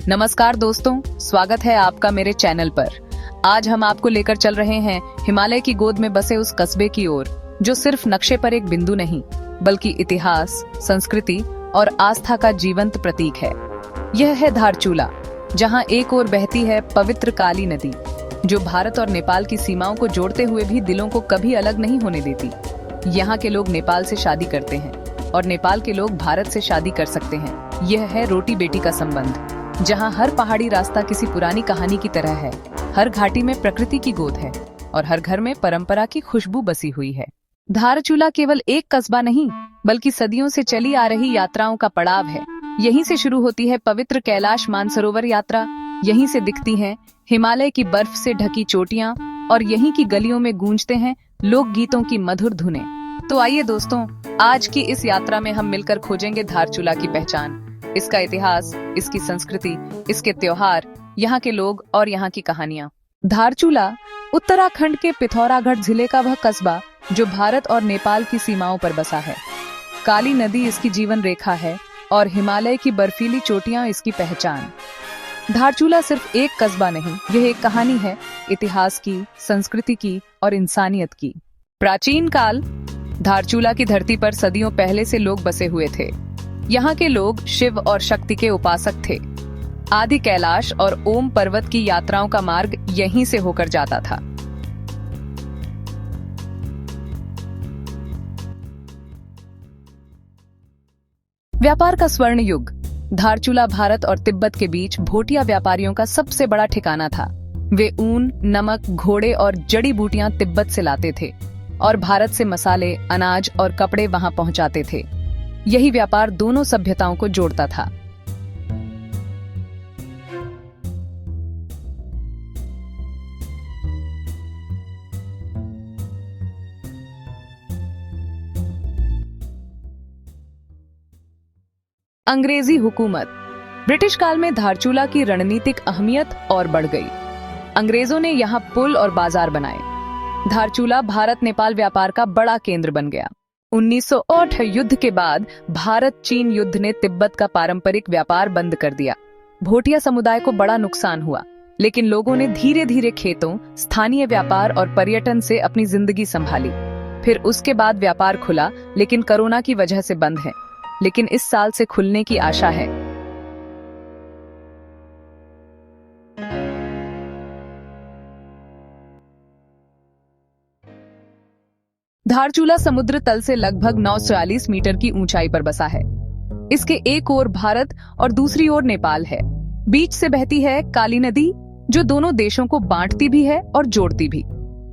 नमस्कार दोस्तों, स्वागत है आपका मेरे चैनल पर। आज हम आपको लेकर चल रहे हैं हिमालय की गोद में बसे उस कस्बे की ओर, जो सिर्फ नक्शे पर एक बिंदु नहीं, बल्कि इतिहास, संस्कृति और आस्था का जीवंत प्रतीक है। यह है धारचूला, जहां एक ओर बहती है पवित्र काली नदी, जो भारत और नेपाल की सीमाओं को जोड़ते हुए भी दिलों को कभी अलग नहीं होने देती। यहाँ के लोग नेपाल से शादी करते हैं और नेपाल के लोग भारत से शादी कर सकते हैं। यह है रोटी बेटी का संबंध, जहाँ हर पहाड़ी रास्ता किसी पुरानी कहानी की तरह है, हर घाटी में प्रकृति की गोद है और हर घर में परंपरा की खुशबू बसी हुई है। धारचूला केवल एक कस्बा नहीं, बल्कि सदियों से चली आ रही यात्राओं का पड़ाव है। यहीं से शुरू होती है पवित्र कैलाश मानसरोवर यात्रा, यहीं से दिखती हैं हिमालय की बर्फ से ढकी चोटियां और यहीं की गलियों में गूंजते हैं लोक गीतों की मधुर धुनें। तो आइए दोस्तों, आज की इस यात्रा में हम मिलकर खोजेंगे धारचूला की पहचान, इसका इतिहास, इसकी संस्कृति, इसके त्योहार, यहाँ के लोग और यहाँ की कहानियाँ। धारचूला उत्तराखंड के पिथौरागढ़ जिले का वह कस्बा जो भारत और नेपाल की सीमाओं पर बसा है। काली नदी इसकी जीवन रेखा है और हिमालय की बर्फीली चोटियां इसकी पहचान। धारचूला सिर्फ एक कस्बा नहीं, यह एक कहानी है, इतिहास की, संस्कृति की और इंसानियत की। प्राचीन काल धारचूला की धरती पर सदियों पहले से लोग बसे हुए थे। यहाँ के लोग शिव और शक्ति के उपासक थे। आदि कैलाश और ओम पर्वत की यात्राओं का मार्ग यहीं से होकर जाता था। व्यापार का स्वर्ण युग। धारचूला भारत और तिब्बत के बीच भोटिया व्यापारियों का सबसे बड़ा ठिकाना था। वे ऊन, नमक, घोड़े और जड़ी बूटियां तिब्बत से लाते थे और भारत से मसाले, अनाज और कपड़े वहां पहुंचाते थे। यही व्यापार दोनों सभ्यताओं को जोड़ता था। अंग्रेजी हुकूमत। ब्रिटिश काल में धारचूला की रणनीतिक अहमियत और बढ़ गई। अंग्रेजों ने यहाँ पुल और बाजार बनाए। धारचूला भारत नेपाल व्यापार का बड़ा केंद्र बन गया। 1908 युद्ध के बाद भारत चीन युद्ध ने तिब्बत का पारंपरिक व्यापार बंद कर दिया। भोटिया समुदाय को बड़ा नुकसान हुआ, लेकिन लोगों ने धीरे धीरे खेतों, स्थानीय व्यापार और पर्यटन से अपनी जिंदगी संभाली। फिर उसके बाद व्यापार खुला, लेकिन कोरोना की वजह से बंद है, लेकिन इस साल से खुलने की आशा है। धारचूला समुद्र तल से लगभग 940 मीटर की ऊंचाई पर बसा है। इसके एक ओर भारत और दूसरी ओर नेपाल है। बीच से बहती है काली नदी, जो दोनों देशों को बांटती भी है और जोड़ती भी।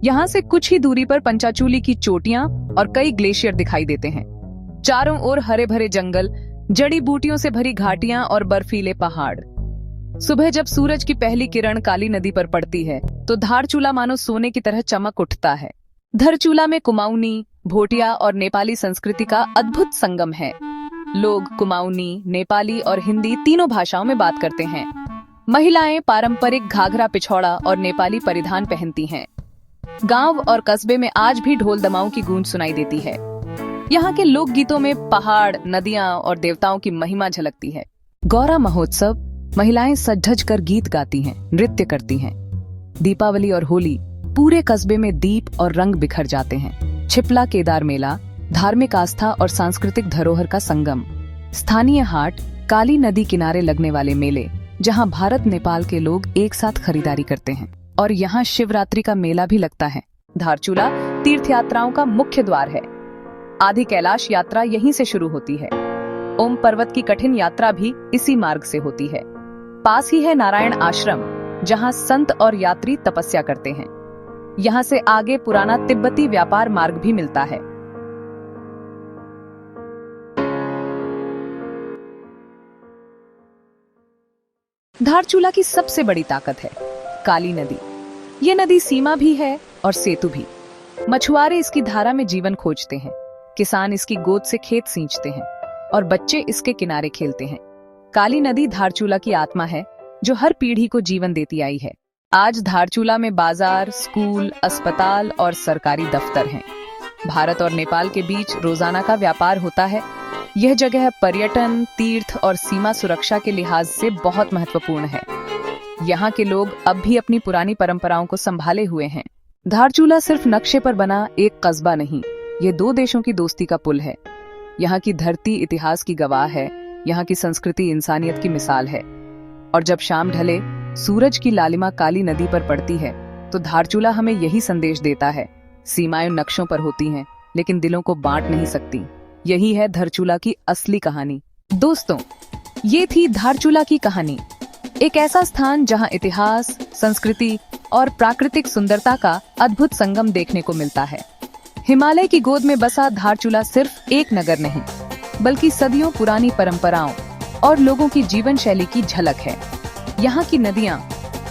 यहाँ से कुछ ही दूरी पर पंचाचूली की चोटियां और कई ग्लेशियर दिखाई देते हैं। चारों ओर हरे भरे जंगल, जड़ी बूटियों से भरी घाटियां और बर्फीले पहाड़। सुबह जब सूरज की पहली किरण काली नदी पर पड़ती है, तो धारचूला मानो सोने की तरह चमक उठता है। धारचूला में कुमाऊनी, भोटिया और नेपाली संस्कृति का अद्भुत संगम है। लोग कुमाऊनी, नेपाली और हिंदी तीनों भाषाओं में बात करते हैं। महिलाएं पारंपरिक घाघरा, पिछौड़ा और नेपाली परिधान पहनती हैं। गांव और कस्बे में आज भी ढोल दमाऊं की गूंज सुनाई देती है। यहाँ के लोक गीतों में पहाड़, नदियां और देवताओं की महिमा झलकती है। गौरा महोत्सव, महिलाएं सज-धज कर गीत गाती हैं, नृत्य करती हैं। दीपावली और होली, पूरे कस्बे में दीप और रंग बिखर जाते हैं। छिपला केदार मेला, धार्मिक आस्था और सांस्कृतिक धरोहर का संगम। स्थानीय हाट, काली नदी किनारे लगने वाले मेले, जहां भारत नेपाल के लोग एक साथ खरीदारी करते हैं। और यहाँ शिवरात्रि का मेला भी लगता है। धारचूला तीर्थ यात्राओं का मुख्य द्वार है। आदि कैलाश यात्रा यहीं से शुरू होती है। ओम पर्वत की कठिन यात्रा भी इसी मार्ग से होती है। पास ही है नारायण आश्रम, जहां संत और यात्री तपस्या करते हैं। यहाँ से आगे पुराना तिब्बती व्यापार मार्ग भी मिलता है। धारचूला की सबसे बड़ी ताकत है काली नदी। ये नदी सीमा भी है और सेतु भी। मछुआरे इसकी धारा में जीवन खोजते हैं, किसान इसकी गोद से खेत सींचते हैं और बच्चे इसके किनारे खेलते हैं। काली नदी धारचूला की आत्मा है, जो हर पीढ़ी को जीवन देती आई है। आज धारचूला में बाजार, स्कूल, अस्पताल और सरकारी दफ्तर हैं। भारत और नेपाल के बीच रोजाना का व्यापार होता है। यह जगह पर्यटन, तीर्थ और सीमा सुरक्षा के लिहाज से बहुत महत्वपूर्ण है। यहाँ के लोग अब भी अपनी पुरानी परंपराओं को संभाले हुए हैं। धारचूला सिर्फ नक्शे पर बना एक कस्बा नहीं, ये दो देशों की दोस्ती का पुल है। यहाँ की धरती इतिहास की गवाह है, यहाँ की संस्कृति इंसानियत की मिसाल है। और जब शाम ढले, सूरज की लालिमा काली नदी पर पड़ती है, तो धारचूला हमें यही संदेश देता है, सीमाएं नक्शों पर होती हैं, लेकिन दिलों को बांट नहीं सकती। यही है धारचूला की असली कहानी। दोस्तों, ये थी धारचूला की कहानी, एक ऐसा स्थान जहां इतिहास, संस्कृति और प्राकृतिक सुंदरता का अद्भुत संगम देखने को मिलता है। हिमालय की गोद में बसा धारचूला सिर्फ एक नगर नहीं, बल्कि सदियों पुरानी परंपराओं और लोगों की जीवन शैली की झलक है। यहाँ की नदियाँ,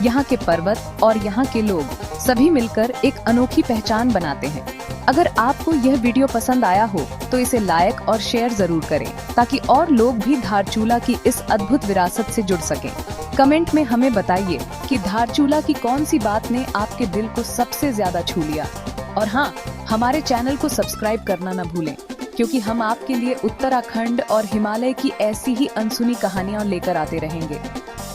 यहाँ के पर्वत और यहाँ के लोग सभी मिलकर एक अनोखी पहचान बनाते हैं। अगर आपको यह वीडियो पसंद आया हो तो इसे लाइक और शेयर जरूर करें, ताकि और लोग भी धारचूला की इस अद्भुत विरासत से जुड़ सकें। कमेंट में हमें बताइए कि धारचूला की कौन सी बात ने आपके दिल को सबसे ज्यादा छू लिया। और हाँ, हमारे चैनल को सब्सक्राइब करना न भूलें, क्योंकि हम आपके लिए उत्तराखंड और हिमालय की ऐसी ही अनसुनी कहानियां लेकर आते रहेंगे।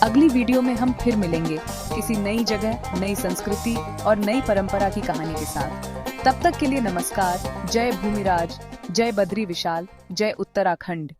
अगली वीडियो में हम फिर मिलेंगे किसी नई जगह, नई संस्कृति और नई परंपरा की कहानी के साथ। तब तक के लिए नमस्कार। जय भूमिराज, जय बद्री विशाल, जय उत्तराखंड।